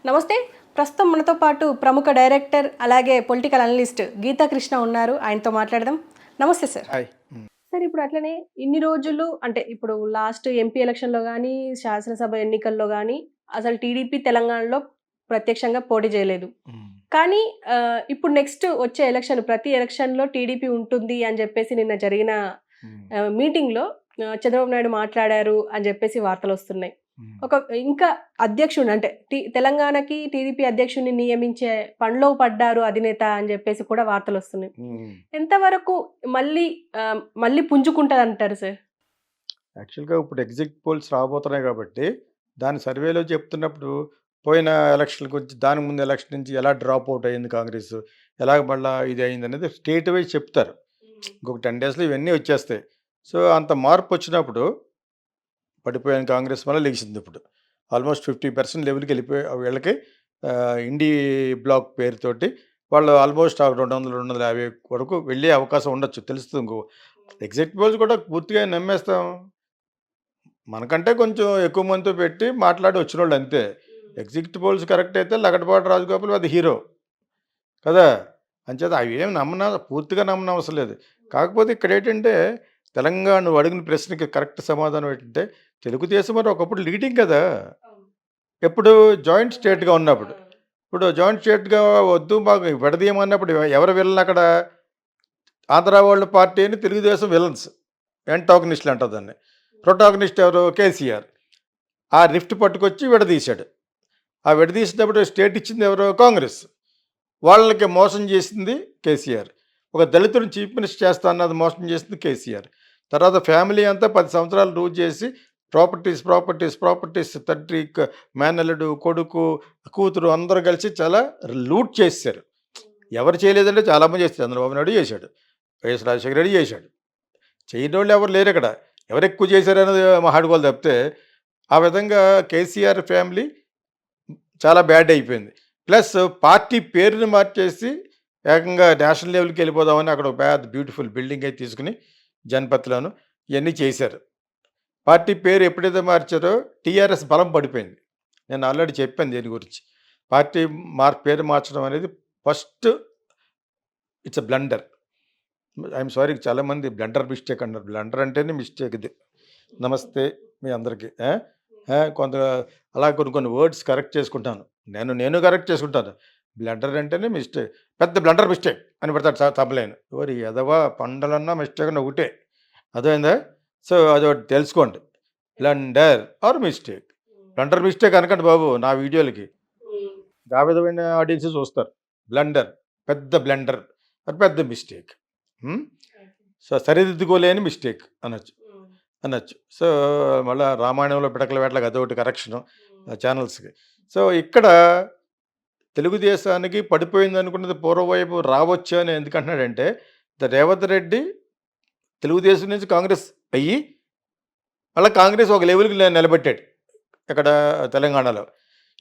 నమస్తే. ప్రస్తుతం మనతో పాటు ప్రముఖ డైరెక్టర్, అలాగే పొలిటికల్ అనలిస్ట్ గీతా కృష్ణ ఉన్నారు. ఆయనతో మాట్లాడదాం. నమస్తే సార్. హాయ్. సార్ ఇప్పుడు అట్లనే ఇన్ని రోజులు అంటే ఇప్పుడు లాస్ట్ ఎంపీ ఎలక్షన్‌లో గానీ, శాసనసభ ఎన్నికల్లో గానీ అసలు టీడీపీ తెలంగాణలో ప్రత్యక్షంగా పోటీ చేయలేదు. హ్మ్. కానీ ఇప్పుడు నెక్స్ట్ వచ్చే ఎలక్షన్ ప్రతి ఎలక్షన్‌లో టీడీపీ ఉంటుంది అని జెప్పేసి నిన్న జరిగిన హ్మ్. మీటింగ్‌లో చంద్రబాబు నాయుడు మాట్లాడారు అని జెప్పేసి వార్తలొస్తున్నాయి. హ్మ్. ఇంకా అధ్యక్షుడిని అంటే తెలంగాణకి టీడీపీ అధ్యక్షుడిని నియమించే పనిలో పడ్డారు అధినేత అని జెప్పేసి కూడా వార్తలొస్తున్నాయి. హ్మ్. ఎంతవరకు మళ్ళీ మళ్ళీ పుంజుకుంటదంటారు సార్? యాక్చువల్‌గా ఇప్పుడు ఎగ్జిట్ పోల్స్ రాబోతున్నాయి కాబట్టి, దాని సర్వేలో చెప్తున్నప్పుడు పోయిన ఎలక్షన్ గురించి, దానికి ముందు ఎలక్షన్ నుంచి ఎలా డ్రాప్ అవుట్ అయింది కాంగ్రెస్, ఎలాగ మళ్ళా ఇది అయిందనేది స్టేట్ వైస్ చెప్తారు. ఇంకొక 10 డేస్‌లో ఇవన్నీ వచ్చేస్తాయి. సో, అంత మార్పొచ్చినప్పుడు పడిపోయిన కాంగ్రెస్ మళ్ళా లెగిసిందిప్పుడు. ఆల్మోస్ట్ 50% లెవెల్‌కి వెళ్ళిపోయి వీళ్ళకి ఇండీ బ్లాక్ పేరుతోటి వాళ్ళు ఆల్మోస్ట్ 200, 250 వరకు వెళ్ళే అవకాశం ఉండొచ్చు. తెలుస్తుంది ఇంకో ఎగ్జిట్ పోల్స్ కూడా పూర్తిగా నమ్మేస్తాం. మనకంటే కొంచెం ఎక్కువ మందితో పెట్టి మాట్లాడి వచ్చినోళ్ళు అంతే. ఎగ్జిట్ పోల్స్ కరెక్ట్ అయితే లగడపాటి రాజగోపాల్ అది హీరో కదా! అంచేత అవేం పూర్తిగా నమ్మనవసరం లేదు. కాకపోతే ఇక్కడేంటంటే తెలంగాణ నువ్వు అడిగిన ప్రశ్నకి కరెక్ట్ సమాధానం ఏంటంటే తెలుగుదేశం మరి ఒకప్పుడు లీడింగ్ కదా! ఎప్పుడు జాయింట్ స్టేట్‌గా ఉన్నప్పుడు. ఇప్పుడు జాయింట్ స్టేట్‌గా వద్దు మాకు విడదీయమన్నప్పుడు ఎవరు విలన్ అక్కడ? ఆంధ్ర వాళ్ళ పార్టీ అని తెలుగుదేశం విలన్స్. యాంటాగనిస్టులు అంటారు దాన్ని. ప్రొటాగనిస్ట్ ఎవరు? కేసీఆర్. ఆ రిఫ్ట్ పట్టుకొచ్చి విడదీశాడు. ఆ విడదీసినప్పుడు స్టేట్ ఇచ్చింది ఎవరు? కాంగ్రెస్. వాళ్ళకి మోసం చేసింది కేసీఆర్. ఒక దళితుడిని చీఫ్ మినిస్టర్ చేస్తా అన్నది మోసం చేసింది కేసీఆర్. తర్వాత ఫ్యామిలీ అంతా 10 సంవత్సరాలు రూల్ చేసి ప్రాపర్టీస్, ప్రాపర్టీస్, ప్రాపర్టీస్ తండ్రి, మేనల్లుడు, కొడుకు, కూతురు అందరూ కలిసి చాలా లూట్ చేసేశారు. ఎవరు చేయలేదంటే చాలామంది చేశారు. చంద్రబాబు నాయుడు చేశాడు. వైఎస్ రాజశేఖర రెడ్డి చేశాడు. చేయనోళ్ళు ఎవరు లేరిక్కడ. ఎవరెక్కువ చేశారనేది మాట్లాడుకోవాలి తప్పితే, ఆ విధంగా కేసీఆర్ ఫ్యామిలీ చాలా బ్యాడ్ అయిపోయింది. ప్లస్ పార్టీ పేరుని మార్చేసి ఏకంగా నేషనల్ లెవెల్‌కి వెళ్ళిపోదామని అక్కడ ఒక పెద్ద బ్యూటిఫుల్ బిల్డింగ్ అయితే తీసుకొని జనపథ్‌లోను ఇయన్నీ చేశారు. పార్టీ పేరు ఎప్పుడైతే మార్చారో టీఆర్ఎస్ బలం పడిపోయింది. నేను ఆల్రెడీ చెప్పాను దీని గురించి. పార్టీ పేరు మార్చడం అనేది first it's a blunder. I'm sorry చాలామంది బ్లండర్ మిస్టేక్ అన్నారు. బ్లండర్ అంటేనే మిస్టేక్ ఇది. నమస్తే మీ అందరికీ. కొంత అలా కొన్ని కొన్ని వర్డ్స్ కరెక్ట్ చేసుకుంటాను. నేను కరెక్ట్ చేసుకుంటాను. బ్లండర్ అంటేనే మిస్టేక్. పెద్ద బ్లండర్ మిస్టేక్ అని పెడతాడు తమ్ములైన. ఓరి ఎదవా పండలన్నా మిస్టేక్ అన్న ఒకటే. అర్థమైందా? సో, అదొకటి తెలుసుకోండి. Blunder or mistake. Blunder mistake అనకండి బాబు నా వీడియోలకి. ఆ విధమైన ఆడియన్సే చూస్తారు. బ్లండర్ పెద్ద బ్లండర్ అది పెద్ద మిస్టేక్. హ్మ్. సో, సరిదిద్దుకోలేని మిస్టేక్ అనొచ్చు. సో, మళ్ళా రామాయణంలో పిడకల వేటలకి అదొకటి కరెక్షను ఛానల్స్‌కి. సో, ఇక్కడ తెలుగుదేశానికి పడిపోయిందనుకున్నది పూర్వవైపు రావచ్చు అని ఎందుకంటున్నాడంటే, రేవంత్ రెడ్డి తెలుగుదేశం నుంచి కాంగ్రెస్ అయ్యి, మళ్ళా కాంగ్రెస్ ఒక లెవెల్‌కి నిలబెట్టాడు. ఇక్కడ తెలంగాణలో.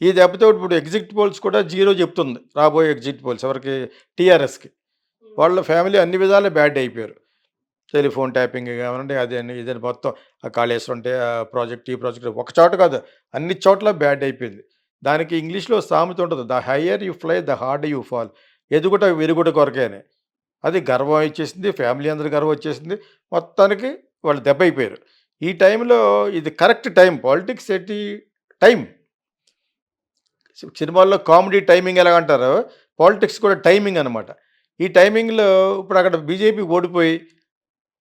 ఈ దెబ్బతో ఇప్పుడు ఎగ్జిట్ పోల్స్ కూడా జీరో చెప్తుంది. రాబోయే ఎగ్జిట్ పోల్స్ ఎవరికి? టీఆర్ఎస్‌కి. వాళ్ళ ఫ్యామిలీ అన్ని విధాలా బ్యాడ్ అయిపోయారు. టెలిఫోన్ ట్యాపింగ్ కానివ్వండి, అదని ఇదని మొత్తం ఆ కాళేశ్వరం అంటే ఆ ప్రాజెక్ట్, ఈ ప్రాజెక్ట్ ఒక చోట కాదు అన్ని చోట్ల బ్యాడ్ అయిపోయింది. దానికి ఇంగ్లీష్‌లో సామెత ఉంటది. The higher you fly the harder you fall. ఎదుగుట విరుగుట కొరకే అని. అది గర్వం ఇచ్చేసింది. ఫ్యామిలీ అందరూ గర్వం వచ్చేసింది. మొత్తానికి వాళ్ళు దెబ్బ అయిపోయారు. ఈ టైంలో ఇది కరెక్ట్ టైం. పాలిటిక్స్ ఎట్టి టైం. సినిమాల్లో కామెడీ టైమింగ్ ఎలాగంటారో పాలిటిక్స్ కూడా టైమింగ్ అనమాట. ఈ టైమింగ్‌లో ఇప్పుడు అక్కడ బీజేపీ ఓడిపోయి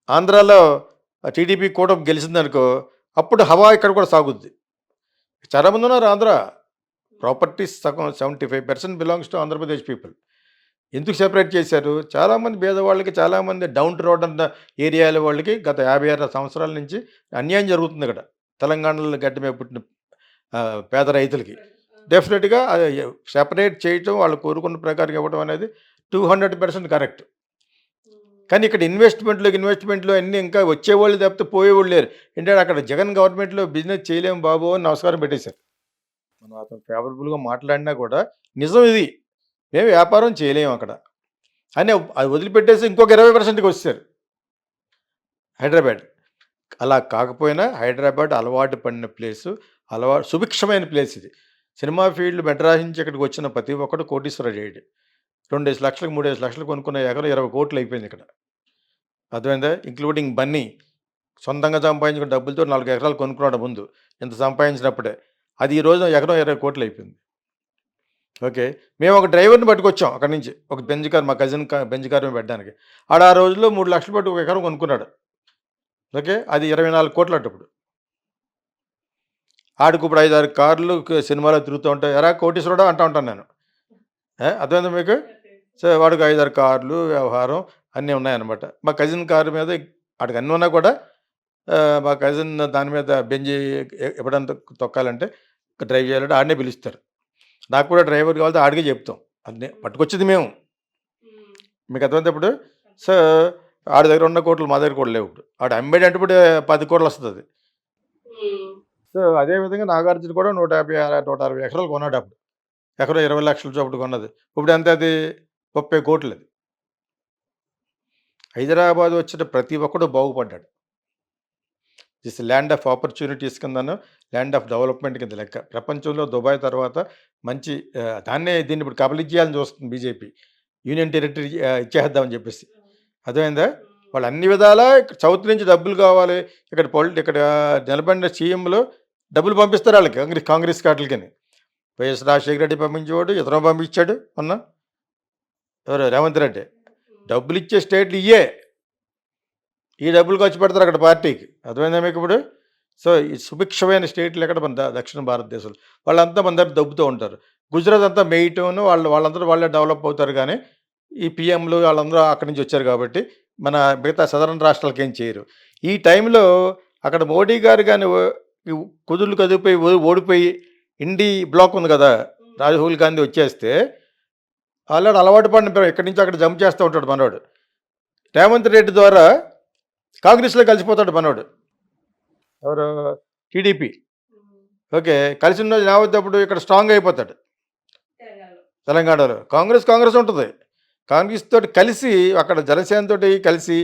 ఆంధ్రాలో టీడీపీ కూటమి గెలిచిందనుకో, అప్పుడు హవా ఇక్కడ కూడా సాగుద్ది. చాలామంది ఉన్నారు ఆంధ్ర. ప్రాపర్టీస్ సగం 75% బిలాంగ్స్ టు ఆంధ్రప్రదేశ్ పీపుల్. ఎందుకు సెపరేట్ చేశారు? చాలామంది పేదవాళ్ళకి, చాలామంది డౌన్ టు రోడ్ అన్న ఏరియాల వాళ్ళకి గత 56 సంవత్సరాల నుంచి అన్యాయం జరుగుతుంది ఇక్కడ. తెలంగాణలో గడ్డ మీద పుట్టిన పేద రైతులకి. డెఫినెట్‌గా అది సెపరేట్ చేయటం, వాళ్ళు కోరుకున్న ప్రకారం ఇవ్వడం అనేది 200% కరెక్ట్. కానీ ఇక్కడ ఇన్వెస్ట్మెంట్‌లు అన్నీ ఇంకా వచ్చేవాళ్ళు తప్పితే పోయేవాళ్ళు లేరు. ఏంటంటే అక్కడ జగన్ గవర్నమెంట్‌లో బిజినెస్ చేయలేము బాబు అని నమస్కారం పెట్టేశారు. మనం అతను ఫేవరబుల్‌గా మాట్లాడినా కూడా నిజం ఇది. మేము వ్యాపారం చేయలేము అక్కడ. అని అది వదిలిపెట్టేసి ఇంకొక 20%కి వచ్చేసారు హైదరాబాద్. అలా కాకపోయినా హైదరాబాద్ అలవాటు పడిన ప్లేసు, సుభిక్షమైన ప్లేస్ ఇది. సినిమా ఫీల్డ్ మెడ్రాస్ నుంచి ఇక్కడికి వచ్చిన ప్రతి ఒక్కడు కోటీశ్వరుడు అయ్యాడు. 2,00,000 3,00,000 కొనుక్కున్న ఎకరం 20 కోట్లు అయిపోయింది ఇక్కడ. అర్థమైందా? ఇంక్లూడింగ్ బన్నీ. సొంతంగా సంపాదించుకున్న డబ్బులతో 4 ఎకరాలు కొనుక్కున్నాడు ముందు. ఇంత సంపాదించినప్పుడే. అది ఈ రోజున ఎకరం 20 కోట్లు అయిపోయింది. ఓకే. మేము ఒక డ్రైవర్‌ని పట్టుకొచ్చాం అక్కడి నుంచి. ఒక బెంజ్ కార్ మా కజిన్ బెంజ్ కార్ మీద పెట్టడానికి. ఆడు ఆ రోజుల్లో 3,00,000 పెట్టి ఒక ఎకరం కొనుక్కున్నాడు. ఓకే. అది 24 కోట్లు అట్టప్పుడు. ఆడికి ఇప్పుడు 5, 6 కార్లు సినిమాలో తిరుగుతూ ఉంటాయి. ఎరా కోటీశ్వరుడా అంటా ఉంటాను నేను. అర్థమైందా మీకు? సో వాడికి 5, 6 కార్లు, వ్యవహారం అన్నీ ఉన్నాయన్నమాట. మా కజిన్ కారు మీద ఆడికి అన్నీ ఉన్నా కూడా మా కజిన్ దాని మీద బెంజి ఎప్పుడన్నా తొక్కాలంటే డ్రైవ్ చేయాలంటే ఆడినే పిలుస్తారు. నాకు కూడా డ్రైవర్ కావాలంటే ఆడికే చెప్తాం. అన్నీ పట్టుకొచ్చేది మేము. మీకు అర్థమైందా ఇప్పుడు? సో ఆడి దగ్గర ఉన్న కోట్లు మా దగ్గర కూడా లేవు ఇప్పుడు. ఆడు అమ్మేడు అంటే ఇప్పుడు 10 కోట్లు వస్తుంది. సో అదేవిధంగా నాగార్జున కూడా 150, 160 ఎకరాలు కొన్నాడు అప్పుడు. ఎకరం 20 లక్షల చొప్పున కొన్నది. ఇప్పుడు ఎంత అది? 30 కోట్లు అది. హైదరాబాద్ వచ్చిన ప్రతి ఒక్కడు బాగుపడ్డాడు. దిస్ ల్యాండ్ ఆఫ్ ఆపర్చునిటీస్ కిందను, ల్యాండ్ ఆఫ్ డెవలప్మెంట్ కింద లెక్క. ప్రపంచంలో దుబాయ్ తర్వాత మంచి దీన్ని ఇప్పుడు కబలించేయాలని చూస్తుంది బీజేపీ. యూనియన్ టెరిటరీ ఇచ్చేద్దామని చెప్పేసి. అర్థమైందా? వాళ్ళు అన్ని విధాలా సౌత్ నుంచి డబ్బులు కావాలి, ఇక్కడ నిలబడిన సీఎంలు డబ్బులు పంపిస్తారు వాళ్ళకి కాంగ్రెస్ కాట్లకని. వైఎస్ రాజశేఖర రెడ్డి పంపించేవాడు, ఇతను పంపించాడు మొన్న. ఎవరు? రేవంత్ రెడ్డి. డబ్బులు ఇచ్చే స్టేట్లు ఇయ్యే. ఈ డబ్బులు ఖర్చు పెడతారు అక్కడ పార్టీకి. అర్థమైందా మీకు ఇప్పుడు? సో ఈ సుభిక్షమైన స్టేట్లు ఎక్కడ మన దక్షిణ భారతదేశంలో వాళ్ళంతా మన దగ్గర దబ్బుతూ ఉంటారు. గుజరాత్ అంతా మెయిటోను వాళ్ళందరూ వాళ్ళే డెవలప్ అవుతారు. కానీ ఈ పిఎంలు వాళ్ళందరూ అక్కడి నుంచి వచ్చారు కాబట్టి మన మిగతా సదరన్ రాష్ట్రాలకి ఏం చేయరు. ఈ టైంలో అక్కడ మోడీ గారు కానీ కుదుళ్ళు కదిలిపోయి ఓడిపోయి ఇండి బ్లాక్ ఉంది కదా, రాహుల్ గాంధీ వచ్చేస్తే ఆల్రెడీ అలవాటు పడిన ఇక్కడి నుంచి అక్కడ జంప్ చేస్తూ ఉంటాడు మనోడు. రేవంత్ రెడ్డి ద్వారా కాంగ్రెస్లో కలిసిపోతాడు మనోడు. ఎవరు? టీడీపీ. ఓకే. కలిసిన రోజు ఏమవుతాడు? ఇక్కడ స్ట్రాంగ్ అయిపోతాడు. తెలంగాణలో కాంగ్రెస్ ఉంటుంది. కాంగ్రెస్ తోటి కలిసి అక్కడ జనసేనతో కలిసి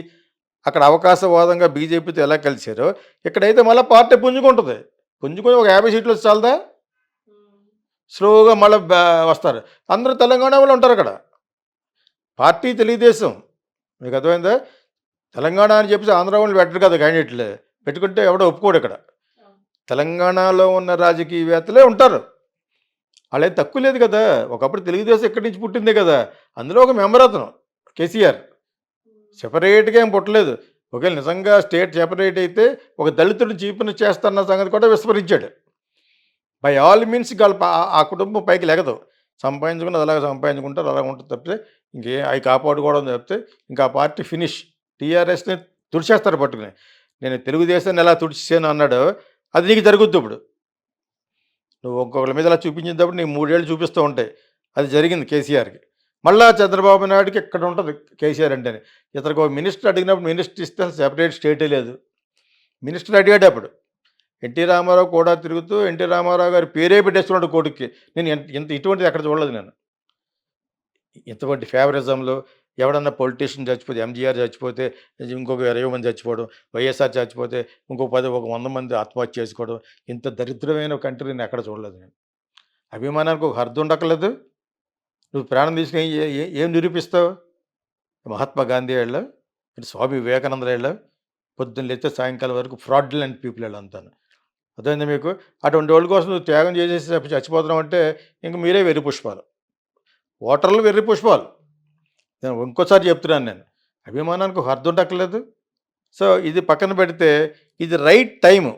అక్కడ అవకాశవాదంగా బీజేపీతో ఎలా కలిసారో ఇక్కడైతే మళ్ళీ పార్టీ పుంజుకుంటుంది. పుంజుకొని ఒక 50 సీట్లు వచ్చి చాలదా? స్లోగా మళ్ళీ వస్తారు. అందరూ తెలంగాణ వాళ్ళు ఉంటారు అక్కడ. పార్టీ తెలుగుదేశం. మీకు అర్థమైందా? తెలంగాణ అని చెప్పేసి ఆంధ్ర వాళ్ళు పెట్టరు కదా క్యాండిడేట్లు. పెట్టుకుంటే ఎవడో ఒప్పుకోడు ఇక్కడ. తెలంగాణలో ఉన్న రాజకీయవేత్తలే ఉంటారు. వాళ్ళేం తక్కువ లేదు కదా. ఒకప్పుడు తెలుగుదేశం ఇక్కడి నుంచి పుట్టిందే కదా. అందులో ఒక మెంబర్ అతను కేసీఆర్. సెపరేట్గా ఏం పుట్టలేదు. ఒకవేళ నిజంగా స్టేట్ సెపరేట్ అయితే ఒక దళితుడిని చీఫ్ మినిస్టర్ చేస్తారన్న సంగతి కూడా విస్మరించాడు. బై ఆల్ మీన్స్ ఆ కుటుంబం పైకి లెగదు. సంపాదించుకున్నది అలాగే సంపాదించుకుంటారు, అలాగ ఉంటుంది తప్పితే అవి కాపాడుకోవడం తప్పితే ఇంకా ఆ పార్టీ ఫినిష్. టీఆర్ఎస్ని తుడిచేస్తారు పట్టుకుని. నేను తెలుగుదేశాన్ని ఎలా తుడిచేసాను అన్నాడు, అది నీకు జరుగుద్ది ఇప్పుడు. నువ్వు ఒక్కొక్కరి మీద అలా చూపించేటప్పుడు నీకు 3 ఏళ్ళు చూపిస్తూ ఉంటాయి. అది జరిగింది కేసీఆర్కి. మళ్ళా చంద్రబాబు నాయుడుకి ఇక్కడ ఉంటుంది కేసీఆర్ అంటేనే. ఇతనికి ఒక మినిస్టర్ అడిగినప్పుడు మినిస్టర్ ఇస్తే సెపరేట్ స్టేటే లేదు. మినిస్టర్ అడిగాడు అప్పుడు. ఎన్టీ రామారావు కూడా తిరుగుతూ ఎన్టీ రామారావు గారి పేరే పెట్టేస్తున్నాడు కోర్టుకి. నేను ఇటువంటిది ఎక్కడ చూడలేదు నేను. ఇంతవంటి ఫేవరిజంలో ఎవడన్నా పొలిటీషియన్ చచ్చిపోతే, ఎంజీఆర్ చచ్చిపోతే ఇంకొక 20 మంది చచ్చిపోవడం, వైఎస్ఆర్ చచ్చిపోతే ఇంకో 100 మంది ఆత్మహత్య చేసుకోవడం, ఇంత దరిద్రమైన కంట్రీ నేను ఎక్కడ చూడలేదు నేను. అభిమానానికి ఒక అర్థం ఉండక్కర్లేదు. నువ్వు ప్రాణం తీసుకుని ఏం నిరూపిస్తావు? మహాత్మా గాంధీ వెళ్ళావు, స్వామి వివేకానంద వెళ్ళావు, పొద్దున్న లేస్తే సాయంకాలం వరకు ఫ్రాడ్యులెంట్ పీపుల్ వెళ్ళంతాను. అర్థమైంది మీకు? అటువంటి వాళ్ళ కోసం నువ్వు త్యాగం చేసేసి చచ్చిపోతున్నావు అంటే ఇంక మీరే వెర్రి పుష్పాలు. ఓటర్లు వెర్రి పుష్పాలు. నేను ఇంకోసారి చెప్తున్నాను నేను. అభిమానానికి ఒక అర్థం ఉండక్కర్లేదు. సో ఇది పక్కన పెడితే ఇది రైట్ టైము.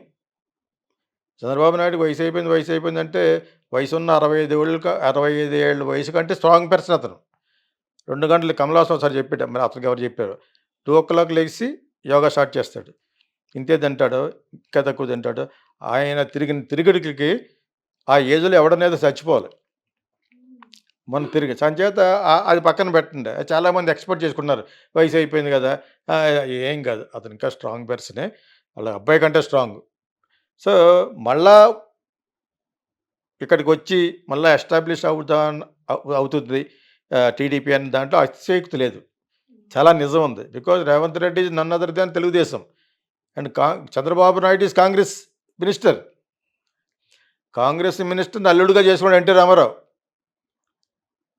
చంద్రబాబు నాయుడు వయసు అయిపోయిందంటే వయసున్న 65 ఏళ్ళ వయసు కంటే స్ట్రాంగ్ పర్సన్ అతను. 2 గంటలు కమలాసం ఒకసారి చెప్పాడు. మరి అతనికి ఎవరు చెప్పారు? 2 o'clock లేచి యోగా స్టార్ట్ చేస్తాడు. ఇంతే తింటాడు, ఇంకా తక్కువ తింటాడు. ఆయన తిరిగిన తిరుగుడికి ఆ ఏజ్లో ఎవడనేది చచ్చిపోవాలి. మొన్న తిరిగి సంచేత అది పక్కన పెట్టండి. చాలామంది ఎక్స్పెక్ట్ చేసుకున్నారు వయసు అయిపోయింది కదా, ఏం కాదు, అతను ఇంకా స్ట్రాంగ్ పర్సనే, వాళ్ళ అబ్బాయి కంటే స్ట్రాంగ్. సో మళ్ళా ఇక్కడికి వచ్చి మళ్ళీ ఎస్టాబ్లిష్ అవుతుంది టీడీపీ అని దాంట్లో అతిశయోక్తి లేదు. చాలా నిజం ఉంది. Because Revanth Reddy is none other than Telugu Desam and Chandrababu Naidu is Congress minister. Congress మినిస్టర్ని అల్లుడుగా చేసుకున్నాడు ఎన్టీ రామారావు.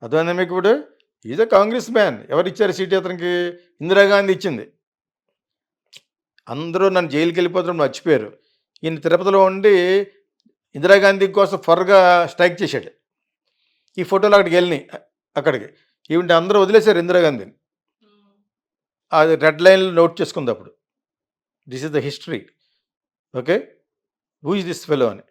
అర్థమైందా మీకు ఇప్పుడు? Is a Congress man. ఎవరు ఇచ్చారు సీట్ అతనికి? ఇందిరాగాంధీ ఇచ్చింది. అందరూ నన్ను జైలుకి వెళ్ళిపోతున్నప్పుడు మర్చిపోయారు. ఈయన తిరుపతిలో ఉండి ఇందిరాగాంధీ కోసం ఫర్గా స్ట్రైక్ చేశాడు. ఈ ఫోటోలు అక్కడికి వెళ్ళినాయి అక్కడికి. ఈవింటి అందరూ వదిలేశారు ఇందిరాగాంధీని. అది రెడ్ లైన్లో నోట్ చేసుకుంది అప్పుడు. This is the history. Okay, who is this fellow అని.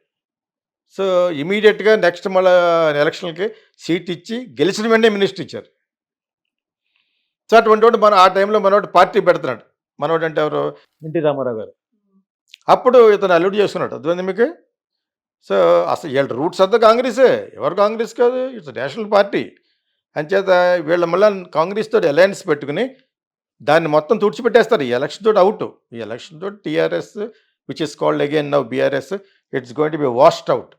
సో ఇమీడియట్గా నెక్స్ట్ మళ్ళీ ఎలక్షన్కి సీట్ ఇచ్చి గెలిచిన వెంటనే మినిస్టర్ ఇచ్చారు. సో అటువంటి వాడు ఆ టైంలో మనోడు పార్టీ పెడుతున్నాడు. మనోడు అంటే ఎవరు? ఎన్టీ రామారావు గారు. అప్పుడు ఇతను అల్లుడు చేసుకున్నాడు. అర్థమైంది మీకు? సో అసలు వీళ్ళ రూట్స్ అంతా కాంగ్రెసే. ఎవరు కాంగ్రెస్ కాదు, ఇట్స్ నేషనల్ పార్టీ. అంచేత వీళ్ళ మళ్ళీ కాంగ్రెస్ తోటి అలయన్స్ పెట్టుకుని దాన్ని మొత్తం తుడిచిపెట్టేస్తారు. ఈ ఎలక్షన్ తోటి అవుట్. ఈ ఎలక్షన్ తోటి TRS which is called again now BRS, it's going to be washed out.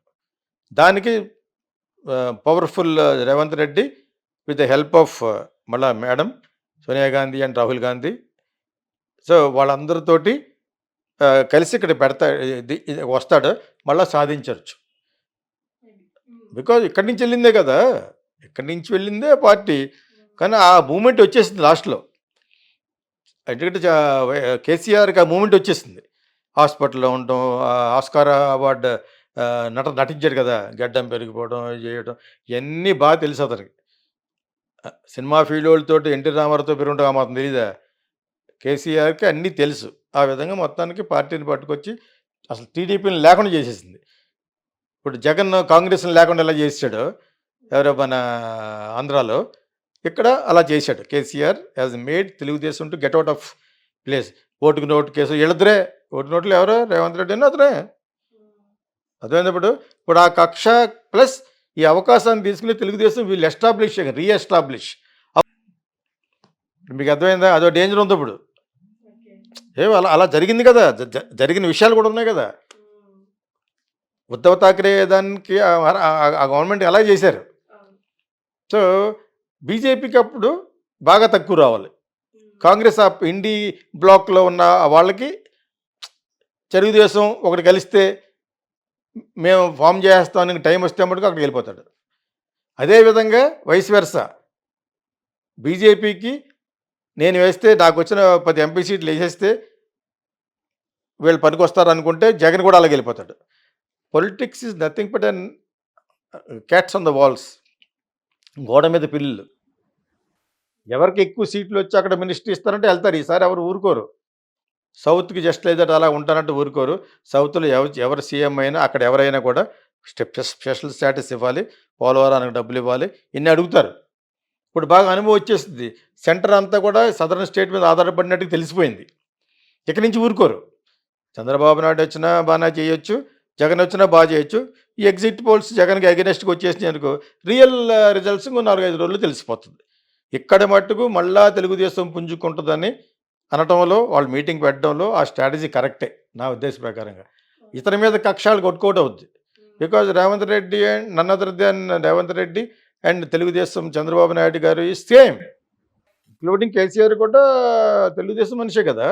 దానికి powerful Revanth Reddy with the help of మళ్ళా madam Sonia Gandhi and Rahul Gandhi. So వాళ్ళందరితోటి కలిసి ఇక్కడ వస్తాడు, మళ్ళీ సాధించవచ్చు. బికాజ్ ఇక్కడి నుంచి వెళ్ళిందే కదా, ఇక్కడి నుంచి వెళ్ళిందే పార్టీ. కానీ ఆ మూమెంట్ వచ్చేసింది లాస్ట్లో. ఎందుకంటే కేసీఆర్కి ఆ మూమెంట్ వచ్చేసింది. హాస్పిటల్లో ఉండటం, ఆస్కార్ అవార్డు నటించాడు కదా, గడ్డం పెరిగిపోవడం చేయడం, ఇవన్నీ బాగా తెలుసు అతనికి. సినిమా ఫీల్డ్ వాళ్ళతో ఎన్టీ రామారావుతో పెరుగుంటాం ఆ మాత్రం తెలీదా? కేసీఆర్కి అన్నీ తెలుసు. ఆ విధంగా మొత్తానికి పార్టీని పట్టుకొచ్చి అసలు టీడీపీని లేకుండా చేసేసింది. ఇప్పుడు జగన్ కాంగ్రెస్ని లేకుండా ఎలా చేసాడో ఎవరో మన ఆంధ్రాలో, ఇక్కడ అలా చేశాడు. KCR has made Telugu Desam to get out of place. ఓటుకు నోటు కేసు వీళ్ళిద్దరే. ఓటు నోట్లు ఎవరో రేవంత్ రెడ్డి అని అతనే. అర్థమైనప్పుడు ఇప్పుడు ఆ కక్ష ప్లస్ ఈ అవకాశాన్ని తీసుకుని తెలుగుదేశం వీళ్ళు ఎస్టాబ్లిష్ రీఎస్టాబ్లిష్. మీకు అర్థమైందా? అదో డేంజర్ ఉంది ఇప్పుడు. అలా అలా జరిగింది కదా, జరిగిన విషయాలు కూడా ఉన్నాయి కదా. ఉద్ధవ్ ఠాక్రే దానికి ఆ గవర్నమెంట్ ఎలా చేశారు. సో బీజేపీకి అప్పుడు బాగా తక్కువ రావాలి. కాంగ్రెస్ ఇండి బ్లాక్లో ఉన్న వాళ్ళకి తెలుగుదేశం ఒకటి కలిస్తే మేము ఫామ్ చేస్తామని టైం వస్తే మటుకు అక్కడికి వెళ్ళిపోతాడు. అదేవిధంగా వైస్ వెర్సా బీజేపీకి నేను వేస్తే నాకు వచ్చిన 10 ఎంపీ సీట్లు వేసేస్తే వీళ్ళు పనికొస్తారు అనుకుంటే జగన్ కూడా అలాగే వెళ్ళిపోతాడు. Politics is nothing but an cats on the walls. గోడ మీద పిల్లులు. ఎవరికి ఎక్కువ సీట్లు వచ్చి అక్కడ మినిస్ట్రీ ఇస్తారంటే వెళ్తారు. ఈసారి ఎవరు ఊరుకోరు. సౌత్కి జస్ట్ లేదట అలా ఉంటానంటే ఊరుకోరు. సౌత్లో ఎవరు సీఎం అయినా అక్కడ ఎవరైనా కూడా స్పెషల్ స్టేటస్ ఇవ్వాలి, పోలవరానికి డబ్బులు ఇవ్వాలి, ఇన్ని అడుగుతారు. ఇప్పుడు బాగా అనుభవం వచ్చేస్తుంది. సెంటర్ అంతా కూడా సదరన్ స్టేట్ మీద ఆధారపడినట్టు తెలిసిపోయింది. ఇక్కడి నుంచి ఊరుకోరు. చంద్రబాబు నాయుడు వచ్చినా బాగా చేయొచ్చు, జగన్ వచ్చినా బాగా చేయొచ్చు. ఈ ఎగ్జిట్ పోల్స్ జగన్కి అగెనెస్ట్గా వచ్చేసినాయి అనుకో, రియల్ రిజల్ట్స్ 4-5 రోజులు తెలిసిపోతుంది. ఇక్కడ మట్టుకు మళ్ళా తెలుగుదేశం పుంజుకుంటుందని అనటంలో, వాళ్ళు మీటింగ్ పెట్టడంలో ఆ స్ట్రాటజీ కరెక్టే నా ఉద్దేశ ప్రకారంగా. ఇతని మీద కక్షాలు కొట్టుకోవడం అవుద్ది. Because Revanth Reddy and none other than Revanth Reddy and Telugu Desam Chandrababu Naidu గారు ఈ సేమ్, ఇంక్లూడింగ్ కేసీఆర్ కూడా తెలుగుదేశం మనిషే కదా.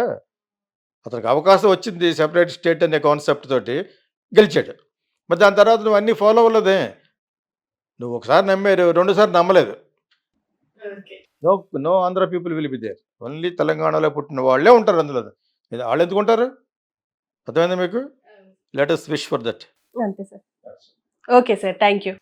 అతనికి అవకాశం వచ్చింది సెపరేట్ స్టేట్ అనే కాన్సెప్ట్ తోటి గెలిచాడు. మరి దాని తర్వాత నువ్వు అన్నీ ఫాలో అవ్వలేదే. నువ్వు ఒకసారి నమ్మారు, రెండోసారి నమ్మలేదు. No Andhra people will be there. Only తెలంగాణలో పుట్టిన వాళ్ళే ఉంటారు అందులో. వాళ్ళు ఎందుకు ఉంటారు? అర్థమైందా మీకు? Let us wish for that. అంతే sir. Okay sir, thank you.